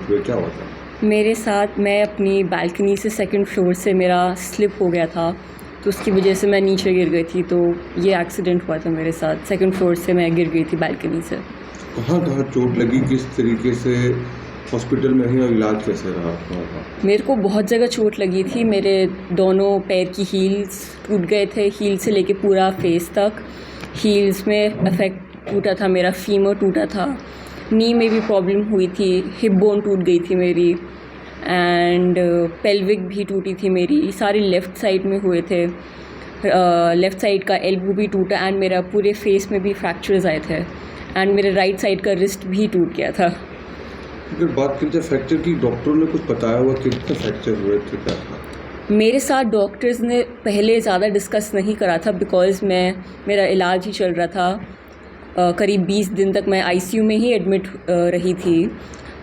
Incident हुए, क्या हुआ था? मेरे साथ मैं अपनी बालकनी से सेकंड फ्लोर से मेरा स्लिप हो गया था, तो उसकी वजह से मैं नीचे गिर गई थी। तो ये एक्सीडेंट हुआ था मेरे साथ, सेकंड फ्लोर से मैं गिर गई थी बालकनी से। कहाँ कहाँ चोट लगी, किस तरीके से हॉस्पिटल में ही, और इलाज कैसे रहा आपका? मेरे को बहुत जगह चोट लगी थी। मेरे दोनों पैर की हील्स टूट गए थे, हील से लेके पूरा फेस तक। हील्स में अफेक्ट टूटा था, मेरा फीमर टूटा था, नी में भी प्रॉब्लम हुई थी, हिप बोन टूट गई थी मेरी, एंड पेल्विक भी टूटी थी मेरी। सारी लेफ़्ट साइड में हुए थे। लेफ़्ट साइड का एल्बो भी टूटा, एंड मेरा पूरे फेस में भी फ्रैक्चर्स आए थे, एंड मेरे राइट साइड का रिस्ट भी टूट गया था। अगर बात करते हैं फ्रैक्चर की, डॉक्टरों ने कुछ बताया हुआ कितने फ्रैक्चर हुए थे, क्या था? मेरे साथ डॉक्टर्स ने पहले ज़्यादा डिस्कस नहीं करा था, बिकॉज़ मेरा इलाज ही चल रहा था। करीब 20 दिन तक मैं आईसीयू में ही एडमिट रही थी,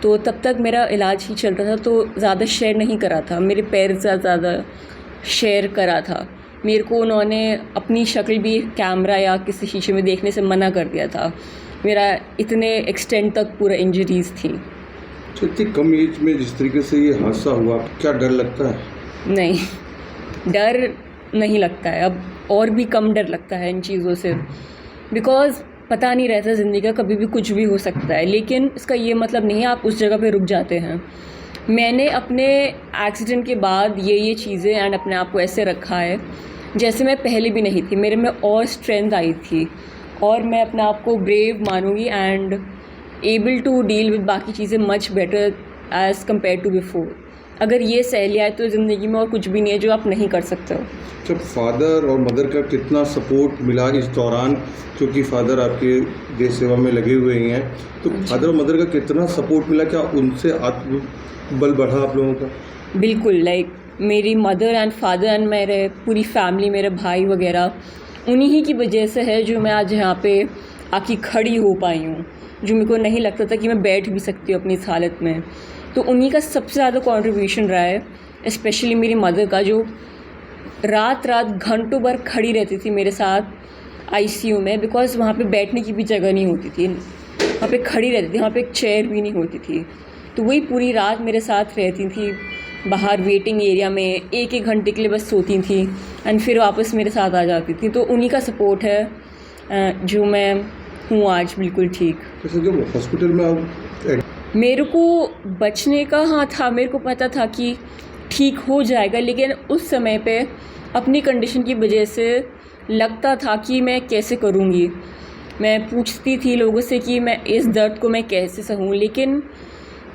तो तब तक मेरा इलाज ही चल रहा था, तो ज़्यादा शेयर नहीं करा था। मेरे पैर ज़्यादा शेयर करा था। मेरे को उन्होंने अपनी शक्ल भी कैमरा या किसी शीशे में देखने से मना कर दिया था। मेरा इतने एक्सटेंड तक पूरा इंजरीज़ थी। तो इतनी कम एज में जिस तरीके से ये हादसा हुआ, क्या डर लगता है? नहीं, डर नहीं लगता है अब, और भी कम डर लगता है इन चीज़ों से, बिकॉज़ पता नहीं रहता ज़िंदगी का, कभी भी कुछ भी हो सकता है। लेकिन इसका ये मतलब नहीं है आप उस जगह पे रुक जाते हैं। मैंने अपने एक्सीडेंट के बाद ये चीज़ें एंड अपने आप को ऐसे रखा है जैसे मैं पहले भी नहीं थी। मेरे में और स्ट्रेंथ आई थी, और मैं अपने आप को ब्रेव मानूंगी and able to deal with बाकी चीज़ें much better as compare to before. अगर ये सह लिया है तो ज़िंदगी में और कुछ भी नहीं है जो आप नहीं कर सकते हो। जब फादर और मदर का कितना सपोर्ट मिला इस दौरान, क्योंकि फादर आपके देश सेवा में लगे हुए ही हैं, तो फादर और मदर का कितना सपोर्ट मिला, क्या उनसे आत्मबल बढ़ा आप लोगों का? बिल्कुल, लाइक मेरी मदर एंड फादर एंड मेरे पूरी फैमिली, मेरे भाई वगैरह, उन्हीं ही की वजह से है जो मैं आज यहाँ पे आके खड़ी हो पाई हूँ, जो मेरे को नहीं लगता था कि मैं बैठ भी सकती हूँ अपनी इस हालत में। तो उन्हीं का सबसे ज़्यादा कंट्रीब्यूशन रहा है, स्पेशली मेरी मदर का, जो रात रात घंटों भर खड़ी रहती थी मेरे साथ आईसीयू में, बिकॉज़ वहाँ पे बैठने की भी जगह नहीं होती थी। वहाँ पे खड़ी रहती थी, वहाँ पे एक चेयर भी नहीं होती थी। तो वही पूरी रात मेरे साथ रहती थी, बाहर वेटिंग एरिया में 1-1 घंटे के लिए बस सोती थी, एंड फिर वापस मेरे साथ आ जाती थी। तो उन्हीं का सपोर्ट है जो मैं हूँ आज बिल्कुल ठीक। जैसे जब हॉस्पिटल में आप, मेरे को बचने का था, मेरे को पता था कि ठीक हो जाएगा, लेकिन उस समय पे अपनी कंडीशन की वजह से लगता था कि मैं कैसे करूँगी। मैं पूछती थी लोगों से कि मैं इस दर्द को मैं कैसे सहूँ, लेकिन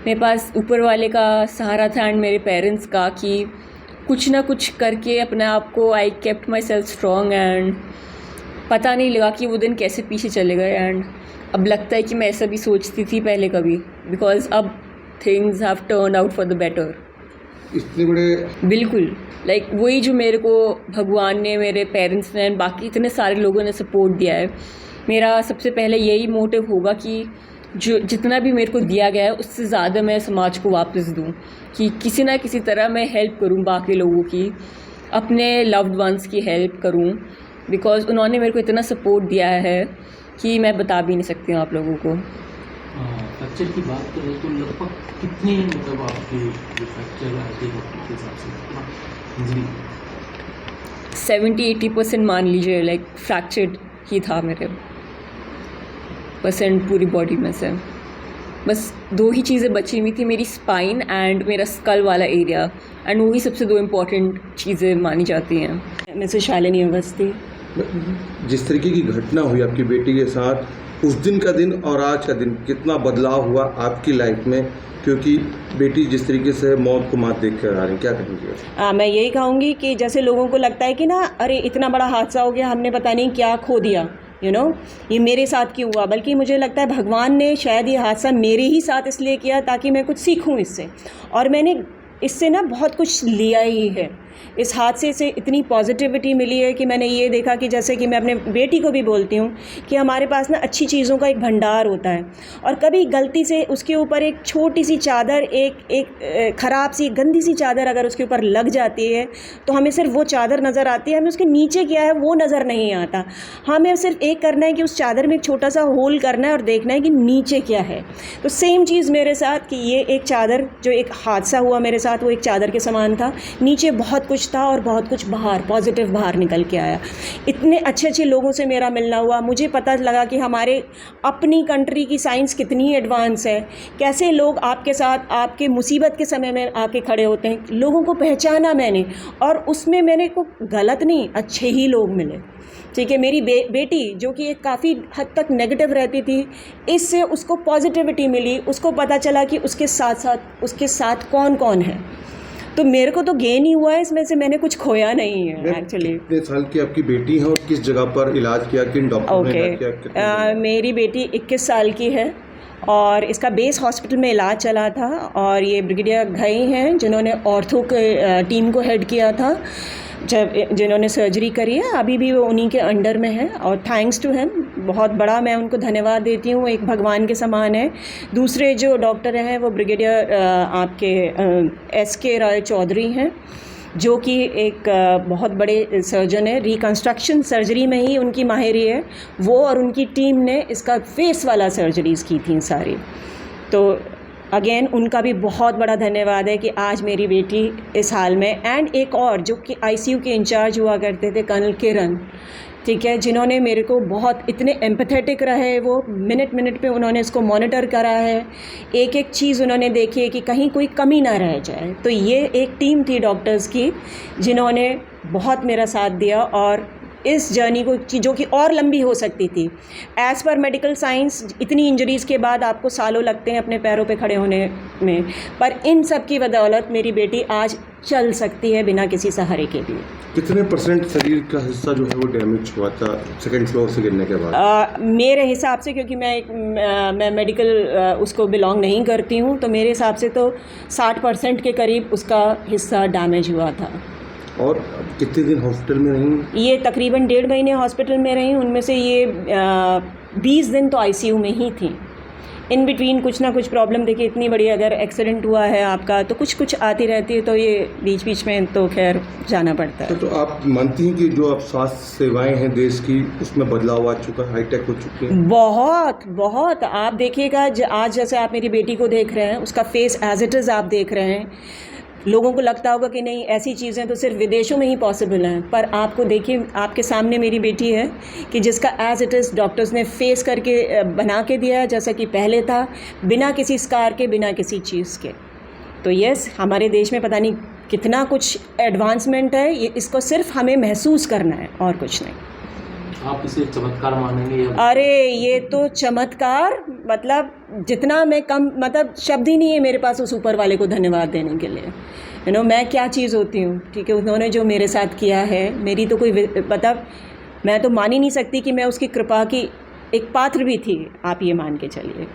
मेरे पास ऊपर वाले का सहारा था एंड मेरे पेरेंट्स का, कि कुछ ना कुछ करके अपने आप को, I kept my self strong, and पता नहीं लगा कि वो दिन कैसे पीछे चले गए। एंड अब लगता है कि मैं ऐसा भी सोचती थी पहले कभी, बिकॉज अब things have turn out for the better. इतने बड़े, बिल्कुल, लाइक वही जो मेरे को भगवान ने, मेरे पेरेंट्स ने, बाकी इतने सारे लोगों ने सपोर्ट दिया है। मेरा सबसे पहले यही मोटिव होगा कि जो जितना भी मेरे को दिया गया है उससे ज़्यादा मैं समाज को वापस दूं, कि किसी ना किसी तरह मैं हेल्प करूं बाकी लोगों की, अपने लव्ड वंस की हेल्प करूं, बिकॉज़ उन्होंने मेरे को इतना सपोर्ट दिया है कि मैं बता भी नहीं सकती हूँ आप लोगों को। फ्रैक्चर की बात करें तो लगभग कितने, मतलब आपके जो फ्रैक्चर आए थे के हिसाब से इंजरी? 70-80% मान लीजिए, लाइक फ्रैक्चर्ड ही था मेरे परसेंट पूरी बॉडी में से। बस 2 ही चीज़ें बची हुई थी, मेरी स्पाइन एंड मेरा स्कल वाला एरिया, एंड वही सबसे 2 इम्पॉर्टेंट चीज़ें मानी जाती हैं। मैं से शालिनी अवस्थी। जिस तरीके की घटना हुई आपकी बेटी के साथ, उस दिन का दिन और आज का दिन कितना बदलाव हुआ आपकी लाइफ में, क्योंकि बेटी जिस तरीके से मौत को मात देख कर आ रही है, क्या कहेंगे? मैं यही कहूँगी कि जैसे लोगों को लगता है कि ना, अरे इतना बड़ा हादसा हो गया, हमने पता नहीं क्या खो दिया, ये मेरे साथ क्यों हुआ, बल्कि मुझे लगता है भगवान ने शायद ये हादसा मेरे ही साथ इसलिए किया ताकि मैं कुछ सीखूं इससे, और मैंने इससे ना बहुत कुछ लिया ही है। इस हादसे से इतनी पॉजिटिविटी मिली है कि मैंने ये देखा कि जैसे कि मैं अपने बेटी को भी बोलती हूँ कि हमारे पास ना अच्छी चीज़ों का एक भंडार होता है, और कभी गलती से उसके ऊपर एक छोटी सी चादर, एक ख़राब सी गंदी सी चादर अगर उसके ऊपर लग जाती है तो हमें सिर्फ वो चादर नज़र आती है, हमें उसके नीचे क्या है वो नज़र नहीं आता। हमें सिर्फ एक करना है कि उस चादर में एक छोटा सा होल करना है और देखना है कि नीचे क्या है। तो सेम चीज़ मेरे साथ कि ये एक चादर, जो एक हादसा हुआ मेरे साथ, वो एक चादर के समान था, नीचे बहुत कुछ था और बहुत कुछ बाहर पॉजिटिव बाहर निकल के आया। इतने अच्छे अच्छे लोगों से मेरा मिलना हुआ, मुझे पता लगा कि हमारे अपनी कंट्री की साइंस कितनी एडवांस है, कैसे लोग आपके साथ आपके मुसीबत के समय में आके खड़े होते हैं। लोगों को पहचाना मैंने, और उसमें मैंने को गलत नहीं, अच्छे ही लोग मिले। ठीक है, मेरी बेटी जो कि एक काफ़ी हद तक नेगेटिव रहती थी, इससे उसको पॉजिटिविटी मिली, उसको पता चला कि उसके साथ कौन कौन है। तो मेरे को तो गेन ही हुआ है इसमें से, मैंने कुछ खोया नहीं है एक्चुअली। कितने साल की आपकी बेटी है और किस जगह पर इलाज किया, किन डॉक्टर ने इलाज किया? ओके, मेरी बेटी 21 साल की है और इसका बेस हॉस्पिटल में इलाज चला था, और ये ब्रिगेडियर घई हैं जिन्होंने ऑर्थो के टीम को हेड किया था, जिन्होंने सर्जरी करी है, अभी भी वो उन्हीं के अंडर में है, और थैंक्स टू हिम, बहुत बड़ा मैं उनको धन्यवाद देती हूँ, एक भगवान के समान है। दूसरे जो डॉक्टर हैं वो ब्रिगेडियर आपके SK राय चौधरी हैं, जो कि एक बहुत बड़े सर्जन है, रिकन्स्ट्रक्शन सर्जरी में ही उनकी माहिरी है। वो और उनकी टीम ने इसका फेस वाला सर्जरीज़ की थी सारी। तो अगेन उनका भी बहुत बड़ा धन्यवाद है कि आज मेरी बेटी इस हाल में। एंड एक और जो कि ICU के इंचार्ज हुआ करते थे, कर्नल किरण, ठीक है, जिन्होंने मेरे को बहुत इतने एम्पैथेटिक रहे, वो मिनट पे उन्होंने इसको मॉनिटर करा है, एक एक चीज़ उन्होंने देखी है कि कहीं कोई कमी ना रह जाए। तो ये एक टीम थी डॉक्टर्स की जिन्होंने बहुत मेरा साथ दिया, और इस जर्नी को जो कि और लंबी हो सकती थी, एज़ पर मेडिकल साइंस इतनी इंजरीज़ के बाद आपको सालों लगते हैं अपने पैरों पे खड़े होने में, पर इन सब की बदौलत मेरी बेटी आज चल सकती है बिना किसी सहारे के भी। कितने % शरीर का हिस्सा जो है वो डैमेज हुआ था सेकंड फ्लोर से गिरने के बाद? मेरे हिसाब से, क्योंकि मैं मेडिकल उसको बिलोंग नहीं करती हूँ, तो मेरे हिसाब से तो 60% के करीब उसका हिस्सा डैमेज हुआ था। और कितने दिन हॉस्पिटल में रहीं? ये तकरीबन 1.5 महीने हॉस्पिटल में रही, उनमें से ये 20 दिन तो ICU में ही थी। इन बिटवीन कुछ ना कुछ प्रॉब्लम, देखिए इतनी बड़ी अगर एक्सीडेंट हुआ है आपका तो कुछ आती रहती है, तो ये बीच में तो खैर जाना पड़ता है। तो आप मानती हैं कि जो अब स्वास्थ्य सेवाएं हैं देश की, उसमें बदलाव आ चुका है, हाईटेक हो चुकी है? बहुत आप देखिएगा, आज जैसे आप मेरी बेटी को देख रहे हैं, उसका फेस एज इट इज़ आप देख रहे हैं। लोगों को लगता होगा कि नहीं, ऐसी चीज़ें तो सिर्फ विदेशों में ही पॉसिबल हैं, पर आपको देखिए आपके सामने मेरी बेटी है कि जिसका एज इट इज़ डॉक्टर्स ने फेस करके बना के दिया है जैसा कि पहले था, बिना किसी स्कार के, बिना किसी चीज़ के। तो यस, हमारे देश में पता नहीं कितना कुछ एडवांसमेंट है, इसको सिर्फ हमें महसूस करना है और कुछ नहीं। आप इसे चमत्कार मानेंगे या? अरे ये तो चमत्कार, मतलब जितना मैं कम, मतलब शब्द ही नहीं है मेरे पास उस ऊपर वाले को धन्यवाद देने के लिए। मैं क्या चीज़ होती हूँ, ठीक है, उन्होंने जो मेरे साथ किया है, मेरी तो कोई मतलब मैं तो मान ही नहीं सकती कि मैं उसकी कृपा की एक पात्र भी थी, आप ये मान के चलिए।